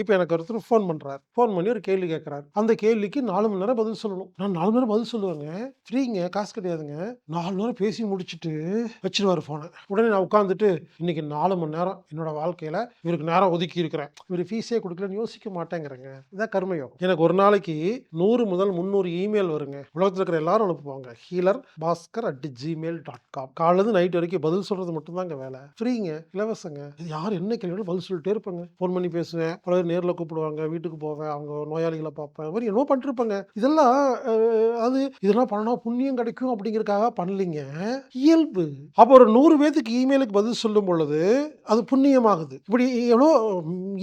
இப்போ எனக்கு ஒருத்தர் ஃபோன் பண்றாரு. ஃபோன் பண்ணி ஒரு கேள்வி கேட்கறாரு. அந்த கேள்விக்கு 4 மணி நேரம் பதில் சொல்லணும். நான் 4 மணி நேரம் பதில் சொல்லுவேங்க. ஃப்ரீங்க, காசு கிடையாதுங்க. 4 நேரம் பேசி முடிச்சுட்டு வச்சுருவாரு ஃபோன. உடனே நான் உட்காந்துட்டு இன்னைக்கு 4 மணி நேரம் என்னோட வாழ்க்கையில இவருக்கு நேரம் ஒதுக்கி இருக்கிறேன். இவரு ஃபீஸே குடுக்கலன்னு யோசிக்க மாட்டேங்கிறேங்க. இதான் கர்மயோகம். எனக்கு ஒரு நாளைக்கு 100 முதல் 300 இமெயில் வருங்க. உலகத்துல இருக்கிற எல்லாரும் அனுப்புவாங்க. healer.bhaskar@gmail.com. காலையிலேருந்து நைட் வரைக்கும் பதில் சொல்றது மட்டும் தாங்க வேலை. ஃப்ரீங்க, இலவசங்க. இது யார் என்ன கேள்வினாலும் பதில் சொல்லிட்டே இருப்பேங்க. ஃபோன் பண்ணி பேசுவேன். பல பேர் நேர்ல கூப்பிடுவாங்க. வீட்டுக்கு போவேன். அவங்க நோயாளிகள பார்ப்பேன். இது மாரி என்னமோ பண்ணிட்டுருப்பேங்க. இதெல்லாம் இதெல்லாம் பண்ணுனா புண்ணியம் கிடைக்கும் அப்படிங்கிறதுக்காக பண்ணலைங்க. இயல்பு. அப்போ ஒரு 100 பேத்துக்கு இமெயிலுக்கு பதில் சொல்லும் பொழுது, அது புண்ணியமாகுது. இப்படி எவ்வளோ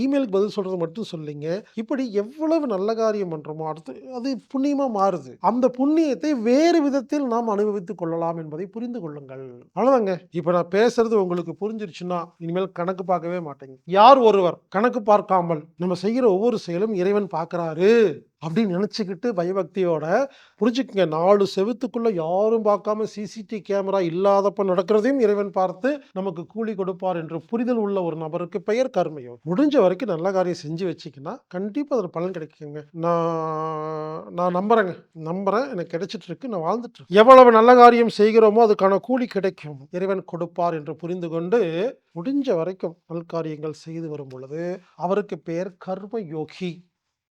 இமெயிலுக்கு பதில் சொல்றது மட்டும் சொல்லலைங்க. இப்படி எவ்வளவு நல்ல காரியம் பண்றோமோ, அடுத்து அது புண்ணியமா மாறுது. அந்த புண்ணியத்தை வேறு விதத்தில் நாம் அனுபவித்துக் கொள்ளலாம் என்பதை புரிந்து கொள்ளுங்கள். அவ்வளவுதாங்க. இப்ப நான் பேசுறது உங்களுக்கு புரிஞ்சிருச்சுன்னா, இனிமேல் கணக்கு பார்க்கவே மாட்டீங்க. யார் ஒருவர் கணக்கு பார்க்காமல் நம்ம செய்கிற ஒவ்வொரு செயலும் இறைவன் பார்க்கிறாரு அப்படின்னு நினைச்சுக்கிட்டு பயபக்தியோட புரிஞ்சுக்குங்க. 4 செவுத்துக்குள்ள யாரும் பார்க்காம சிசிடிவி கேமரா இல்லாதப்ப நடக்கிறதையும் இறைவன் பார்த்து நமக்கு கூலி கொடுப்பார் என்ற புரிதல் உள்ள ஒரு நபருக்கு பெயர் கர்மயோகம். முடிஞ்ச வரைக்கும் நல்ல காரியம் செஞ்சு வச்சுக்கின்னா கண்டிப்பா அதில் பலன் கிடைக்குங்க. நான் நம்புறேன். எனக்கு கிடைச்சிட்டு இருக்கு. நான் வாழ்ந்துட்டு இருக்கேன். எவ்வளவு நல்ல காரியம் செய்கிறோமோ அதுக்கான கூலி கிடைக்கும். இறைவன் கொடுப்பார் என்று புரிந்து கொண்டு முடிஞ்ச வரைக்கும் நல்காரியங்கள் செய்து வரும் பொழுது அவருக்கு பெயர் கர்ம யோகி.